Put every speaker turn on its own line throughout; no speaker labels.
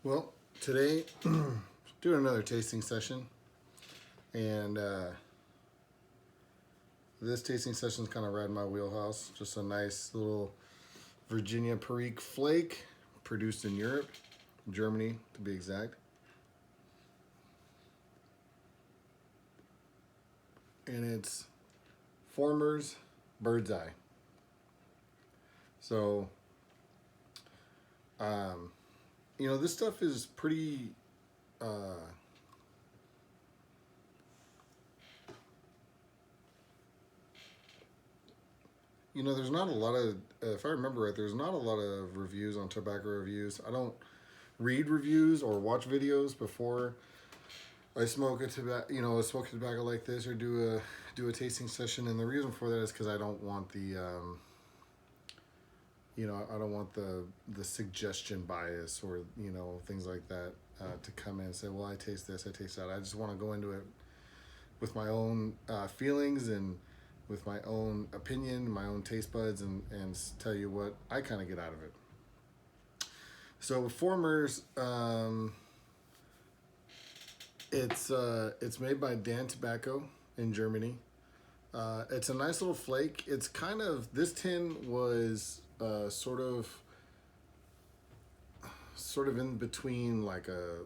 Well, today doing another tasting session, and this tasting session is kind of right in my wheelhouse. Just a nice little Virginia Perique Flake, produced in Europe, Germany to be exact, and it's Former's Bird's Eye. So, um, this stuff is pretty. Uh, there's not a lot of, if I remember right, there's not a lot of reviews on tobacco reviews. I don't read reviews or watch videos before I smoke a tobacco, smoke a tobacco like this or do a tasting session. And the reason for that is because I don't want I don't want the suggestion bias or things like that to come in and say, well, I taste this, I taste that. I just want to go into it with my own feelings and with my own opinion, my own taste buds, and tell you what I kind of get out of it. So Formers, it's made by Dan Tobacco in Germany. It's a nice little flake. It's kind of, this tin was sort of in between like a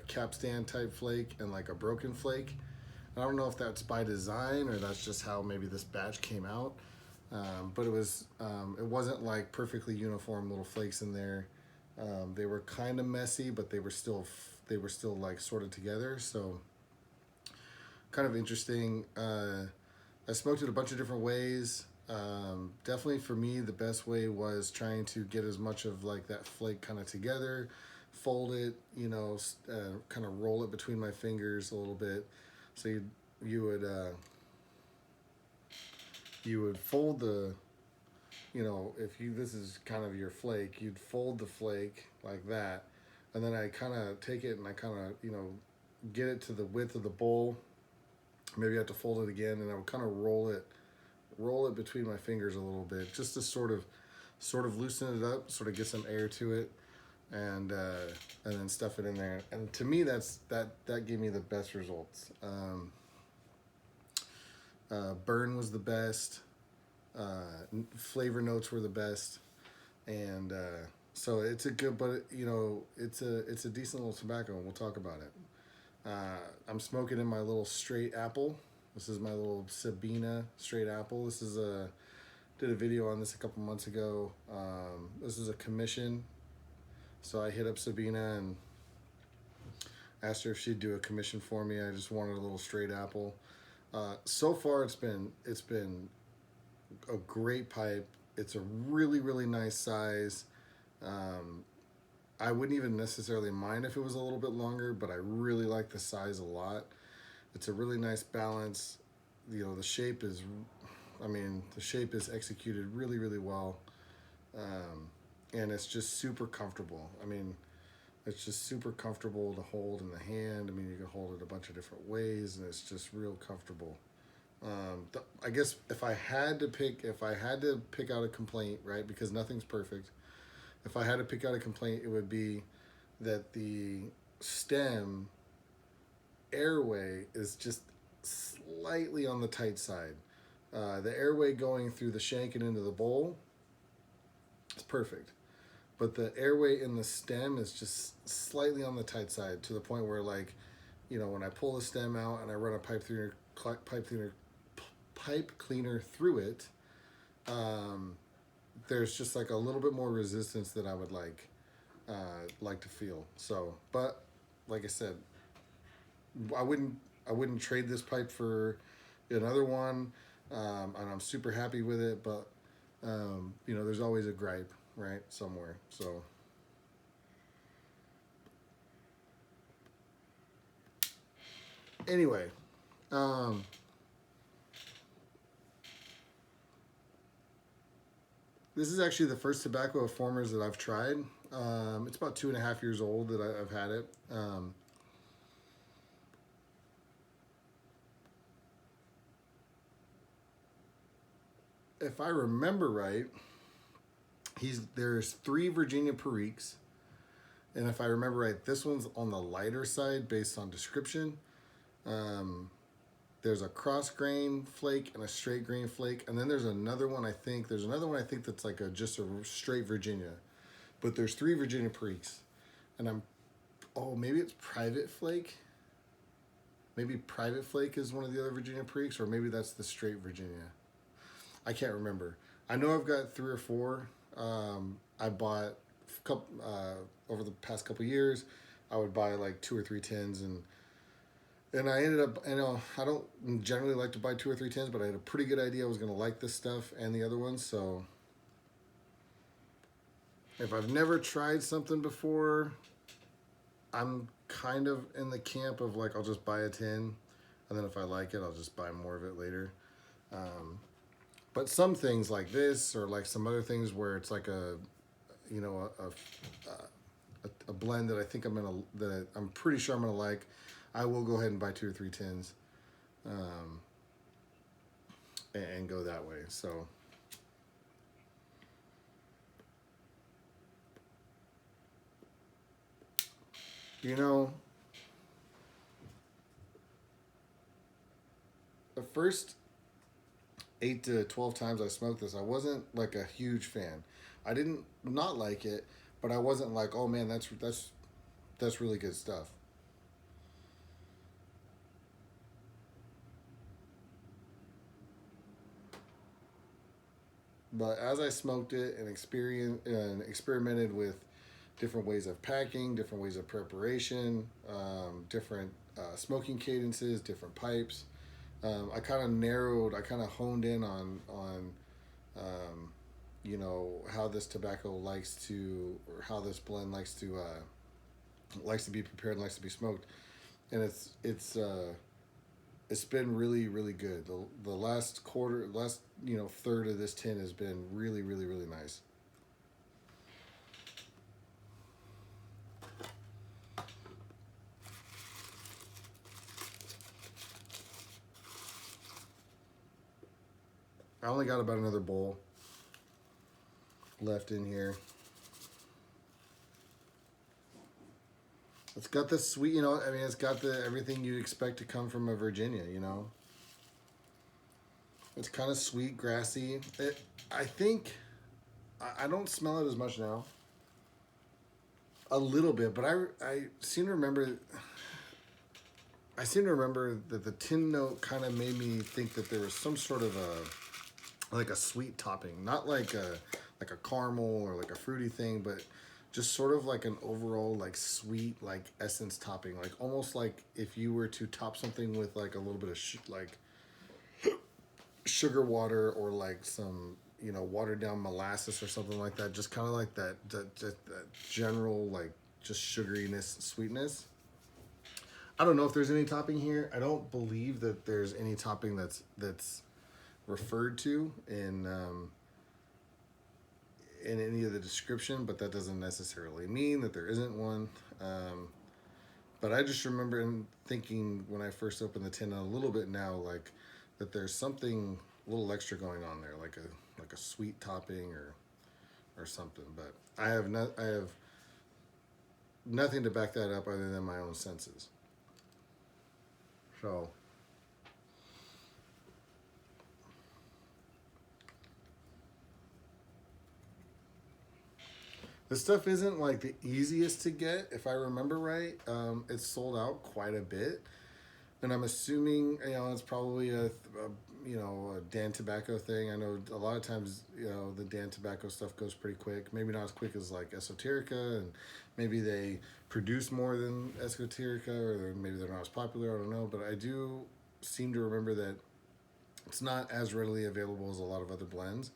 capstan type flake and like a broken flake. I don't know if that's by design or that's just how maybe this batch came out. But it wasn't like perfectly uniform little flakes in there. They were kind of messy, but they were still like sorted together. So kind of interesting. I smoked it a bunch of different ways. Definitely for me, the best way was trying to get as much of like that flake kind of together, fold it, kind of roll it between my fingers a little bit. So you would fold the, if you this is kind of your flake, you'd fold the flake like that, and then I kind of take it and I kind of get it to the width of the bowl. Maybe I have to fold it again, and I would kind of roll it between my fingers a little bit, just to sort of loosen it up, sort of get some air to it, and then stuff it in there. And to me, that gave me the best results. Burn was the best. Flavor notes were the best, and so it's a good, but it's a decent little tobacco, and we'll talk about it. I'm smoking in my little straight apple. This is my little Sabina straight apple. Did a video on this a couple months ago. This is a commission, so I hit up Sabina and asked her if she'd do a commission for me. I just wanted a little straight apple. So far, it's been a great pipe. It's a really, really nice size. I wouldn't even necessarily mind if it was a little bit longer, but I really like the size a lot. It's a really nice balance. The shape is, the shape is executed really, really well. And it's just super comfortable. It's just super comfortable to hold in the hand. You can hold it a bunch of different ways, and it's just real comfortable. I guess if I had to pick out a complaint, right? Because nothing's perfect. If I had to pick out a complaint, it would be that the stem airway is just slightly on the tight side. The airway going through the shank and into the bowl is perfect, but the airway in the stem is just slightly on the tight side, to the point where, like, when I pull the stem out and I run a pipe cleaner through it, there's just like a little bit more resistance that I would like to feel. So, but like I said, I wouldn't trade this pipe for another one, and I'm super happy with it. But there's always a gripe, right, somewhere. So anyway, this is actually the first tobacco of Formers that I've tried. It's about 2.5 years old that I've had it. If I remember right, there's 3 Virginia Periques, And if I remember right, this one's on the lighter side based on description. Um, there's a cross grain flake and a straight grain flake, and then there's another one. I think there's another one. I think that's like a just a straight Virginia, but there's three Virginia Peaks, and maybe it's Private Flake. Maybe Private Flake is one of the other Virginia Peaks, or maybe that's the straight Virginia. I can't remember. I know I've got three or four. I bought over the past couple years. I would buy like two or three tins, and I ended up. I don't generally like to buy two or three tins, but I had a pretty good idea I was going to like this stuff and the other ones. So if I've never tried something before, I'm kind of in the camp of like I'll just buy a tin, and then if I like it, I'll just buy more of it later. But some things like this, or like some other things where it's like a blend that I think that I'm pretty sure I'm gonna like, I will go ahead and buy two or three tins, um, and go that way. So you know, the first 8 to 12 times I smoked this, I wasn't like a huge fan. I didn't not like it, but I wasn't like, oh man, that's really good stuff. But as I smoked it and experimented with different ways of packing, different ways of preparation, different smoking cadences, different pipes, I kind of honed in on um, how this tobacco or how this blend likes to be prepared and likes to be smoked, and it's been really really good. The last third of this tin has been really really really nice. I only got about another bowl left in here. It's got the sweet, I mean, it's got the everything you'd expect to come from a Virginia. It's kind of sweet, grassy. I think, I don't smell it as much now. A little bit, but I seem to remember that the tin note kind of made me think that there was some sort of like a sweet topping, not like a caramel or like a fruity thing, but just sort of like an overall like sweet like essence topping, like almost like if you were to top something with like a little bit of like sugar water or like some watered down molasses or something like that, just kind of like that general like just sugariness, sweetness. I don't know if there's any topping here. I don't believe that there's any topping that's referred to in any of the description, but that doesn't necessarily mean that there isn't one. But I just remember thinking when I first opened the tin, and a little bit now, like that there's something a little extra going on there, like a sweet topping or something. But I have nothing to back that up other than my own senses. So this stuff isn't like the easiest to get, if I remember right. It's sold out quite a bit, and I'm assuming it's probably a Dan Tobacco thing. I know a lot of times the Dan Tobacco stuff goes pretty quick. Maybe not as quick as like Esoterica, and maybe they produce more than Esoterica, or maybe they're not as popular. I don't know, but I do seem to remember that it's not as readily available as a lot of other blends.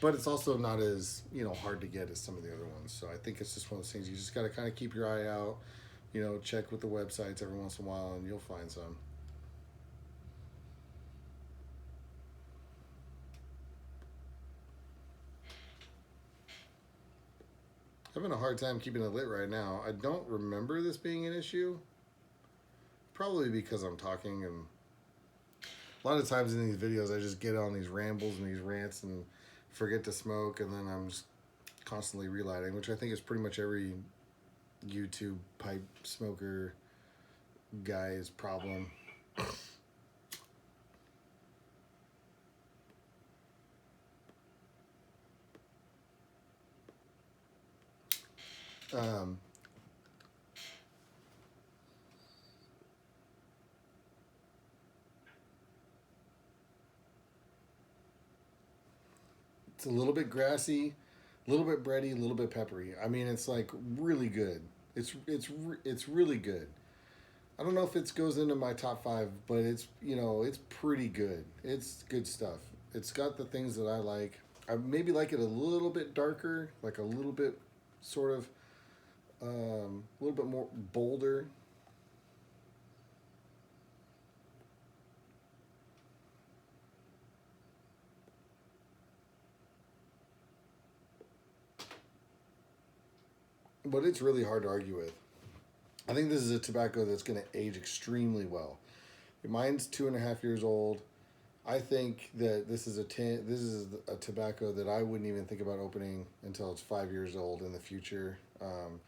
But it's also not as hard to get as some of the other ones. So I think it's just one of those things you just got to kind of keep your eye out, check with the websites every once in a while, and you'll find some. Having a hard time keeping it lit right now. I don't remember this being an issue. Probably because I'm talking and A lot of times in these videos, I just get on these rambles and these rants and forget to smoke, and then I'm just constantly relighting, which I think is pretty much every YouTube pipe smoker guy's problem. Um, it's a little bit grassy, a little bit bready, a little bit peppery. I mean, it's like really good. It's really good. I don't know if it goes into my top five, but it's pretty good. It's good stuff. It's got the things that I like. I maybe like it a little bit darker, like a little bit sort of a little bit more bolder. But it's really hard to argue with. I think this is a tobacco that's going to age extremely well. Mine's 2.5 years old. I think that this is a tobacco that I wouldn't even think about opening until it's 5 years old in the future. And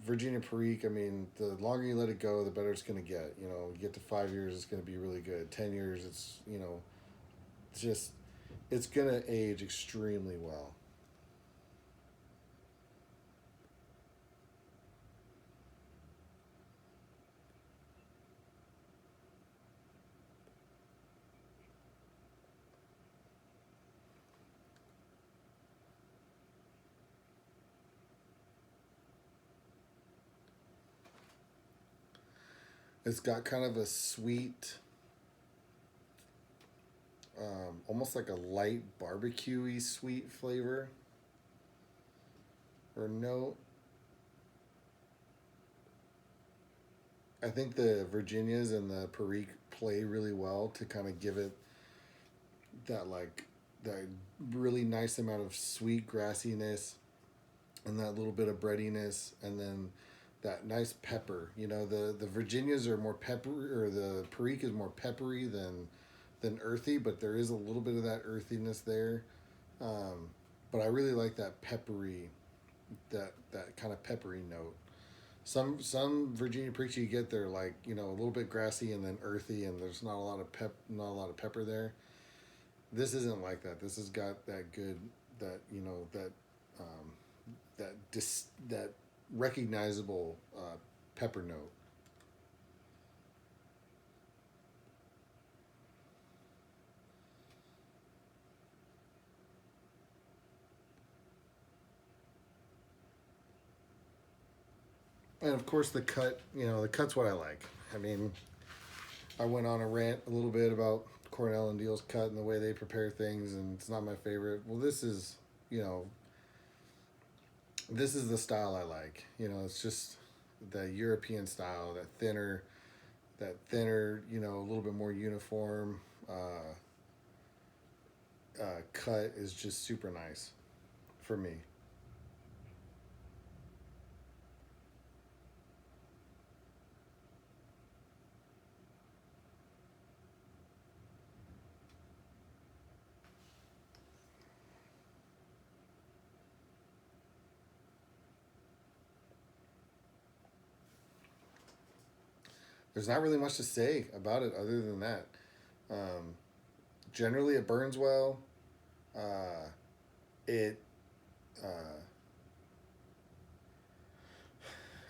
Virginia Perique. I mean, the longer you let it go, the better it's going to get. You get to 5 years, it's going to be really good. 10 years, it's just it's going to age extremely well. It's got kind of a sweet, almost like a light barbecue-y sweet flavor or note. I think the Virginias and the Perique play really well to kind of give it that that really nice amount of sweet grassiness and that little bit of breadiness, and then that nice pepper. The Virginias are more peppery, or the Perique is more peppery than earthy, but there is a little bit of that earthiness there. Um, but I really like that peppery, that kind of peppery note. Some Virginia Periques you get, they're like a little bit grassy and then earthy, and there's not a lot of pepper there. This isn't like that. This has got that good, that um, that recognizable pepper note. And of course the cut's what I like. I mean, I went on a rant a little bit about Cornell and Deal's cut and the way they prepare things, and it's not my favorite. Well, you know, this is the style I like. It's just the European style, that thinner, a little bit more uniform cut is just super nice for me. There's not really much to say about it other than that. Um, Generally, it burns well. Uh, it uh,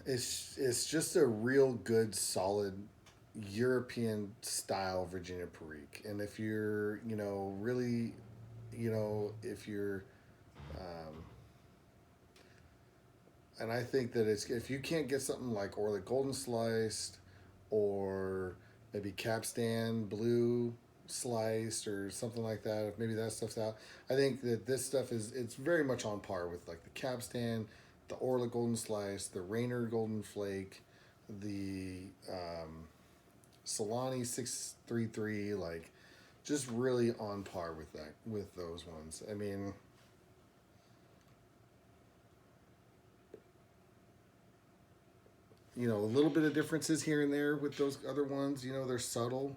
it's just a real good, solid European style Virginia Perique. And if you're, really, if you're, um, and I think that it's if you can't get something like or the golden sliced, or maybe capstan blue sliced or something like that, if maybe that stuff's out, I think that this stuff it's very much on par with like the capstan, the Orla golden slice, the Rainer golden flake, the Solani 633, like just really on par with those ones. I mean, a little bit of differences here and there with those other ones. They're subtle.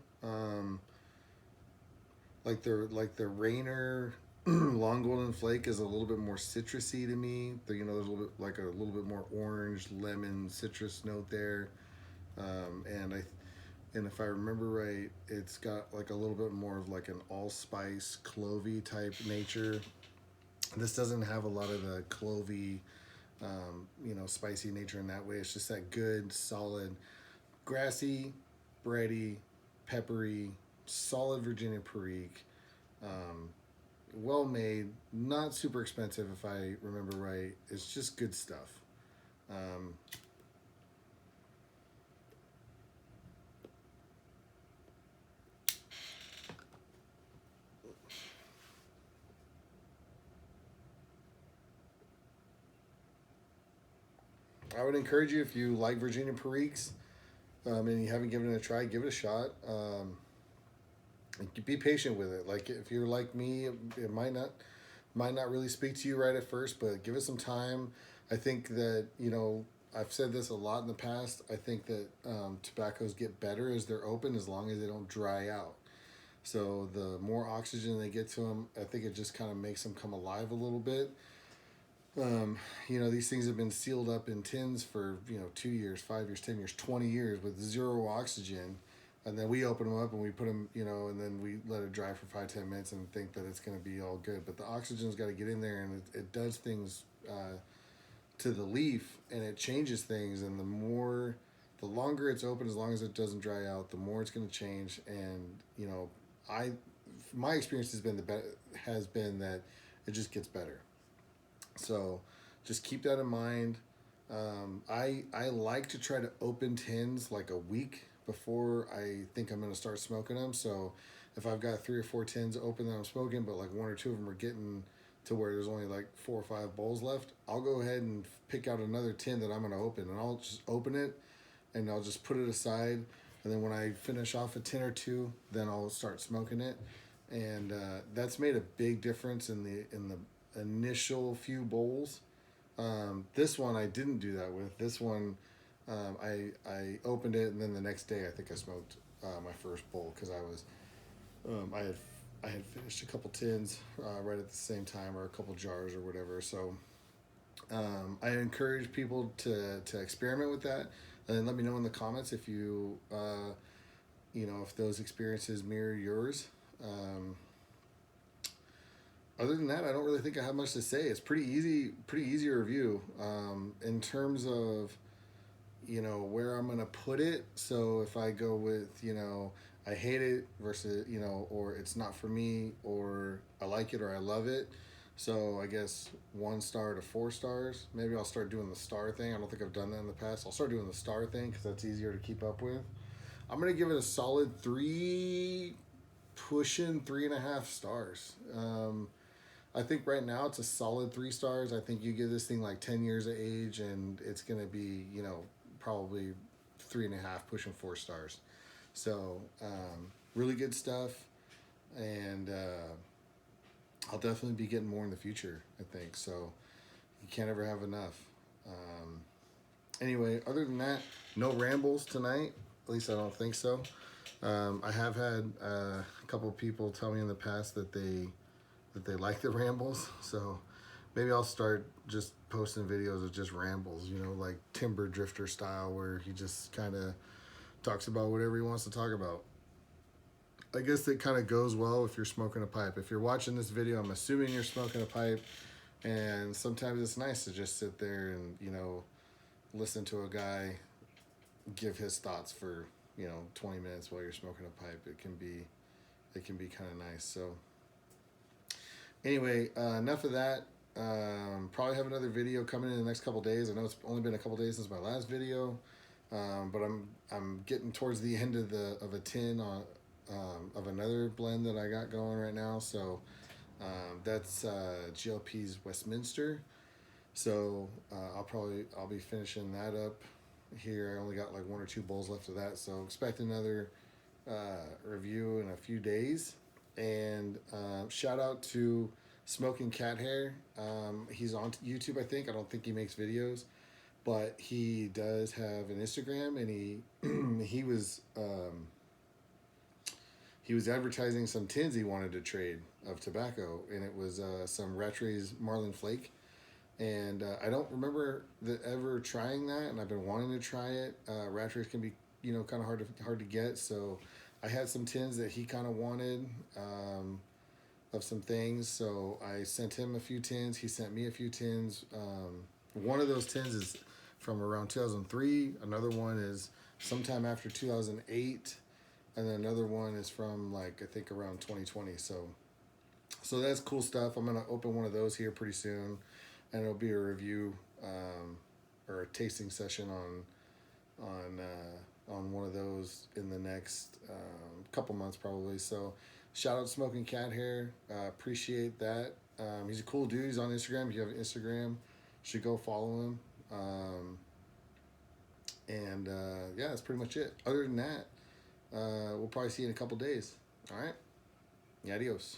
like the Rainer Long Golden Flake is a little bit more citrusy to me. There's a little bit like a little bit more orange, lemon, citrus note there, and if I remember right, it's got like a little bit more of like an allspice, clovey type nature. This doesn't have a lot of the clovey, spicy nature in that way. It's just that good, solid, grassy, bready, peppery, solid Virginia Perique. Um, well made, not super expensive if I remember right. It's just good stuff. Um, I would encourage you if you like Virginia Periques and you haven't given it a try, give it a shot. Be patient with it. Like if you're like me, it might not really speak to you right at first, but give it some time. I think that I've said this a lot in the past. I think that tobaccos get better as they're open, as long as they don't dry out. So the more oxygen they get to them, I think it just kind of makes them come alive a little bit. These things have been sealed up in tins for 2 years, 5 years, 10 years, 20 years with zero oxygen, and then we open them up and we put them, and then we let it dry for 5-10 minutes and think that it's going to be all good. But the oxygen's got to get in there, and it does things to the leaf, and it changes things. And the longer it's open, as long as it doesn't dry out, the more it's going to change. And I, my experience has been that it just gets better. So just keep that in mind. I like to try to open tins like a week before I think I'm going to start smoking them. So if I've got 3 or 4 tins open that I'm smoking, but like 1 or 2 of them are getting to where there's only like 4 or 5 bowls left, I'll go ahead and pick out another tin that I'm going to open, and I'll just open it and I'll just put it aside. And then when I finish off a tin or two, then I'll start smoking it. And that's made a big difference in the initial few bowls. This one I didn't do that with. This one, I opened it, and then the next day I think I smoked my first bowl because I had finished a couple tins right at the same time, or a couple jars or whatever. So I encourage people to experiment with that, and then let me know in the comments if if those experiences mirror yours. Other than that, I don't really think I have much to say. It's pretty easy to review in terms of where I'm gonna put it. So if I go with I hate it versus or it's not for me, or I like it or I love it. So I guess 1 star to 4 stars. Maybe I'll start doing the star thing. I don't think I've done that in the past. I'll start doing the star thing because that's easier to keep up with. I'm gonna give it a solid 3, pushing 3.5 stars. I think right now it's a solid 3 stars. I think you give this thing like 10 years of age, and it's gonna be probably 3.5, pushing 4 stars. So really good stuff, and I'll definitely be getting more in the future, I think. So you can't ever have enough. Anyway, other than that, no rambles tonight. At least I don't think so. I have had a couple of people tell me in the past that they like the rambles. So maybe I'll start just posting videos of just rambles, like Timber Drifter style, where he just kind of talks about whatever he wants to talk about. I guess it kind of goes well if you're smoking a pipe. If you're watching this video, I'm assuming you're smoking a pipe, and sometimes it's nice to just sit there and listen to a guy give his thoughts for 20 minutes while you're smoking a pipe. It can be kind of nice. So anyway, enough of that. Probably have another video coming in the next couple days. I know it's only been a couple days since my last video, but I'm getting towards the end of a tin of another blend that I got going right now. So that's GLP's Westminster. So I'll be finishing that up here. I only got like 1 or 2 bowls left of that, so expect another review in a few days. And shout out to Smoking Cat Hair. He's on YouTube, I think. I don't think he makes videos, but he does have an Instagram, and he he was advertising some tins he wanted to trade of tobacco, and it was some Rattray's Marlin Flake. And I don't remember ever trying that, and I've been wanting to try it. Rattray's can be, kind of hard to get, so I had some tins that he kind of wanted. Of some things. So I sent him a few tins. He sent me a few tins. One of those tins is from around 2003. Another one is sometime after 2008. And then another one is from like I think around 2020. So that's cool stuff. I'm gonna open one of those here pretty soon, and it'll be a review or a tasting session on one of those in the next couple months probably. So shout out Smoking Cat Hair. Appreciate that. He's a cool dude. He's on Instagram. If you have Instagram, you should go follow him. And yeah, that's pretty much it. Other than that, we'll probably see you in a couple days. All right. Adios.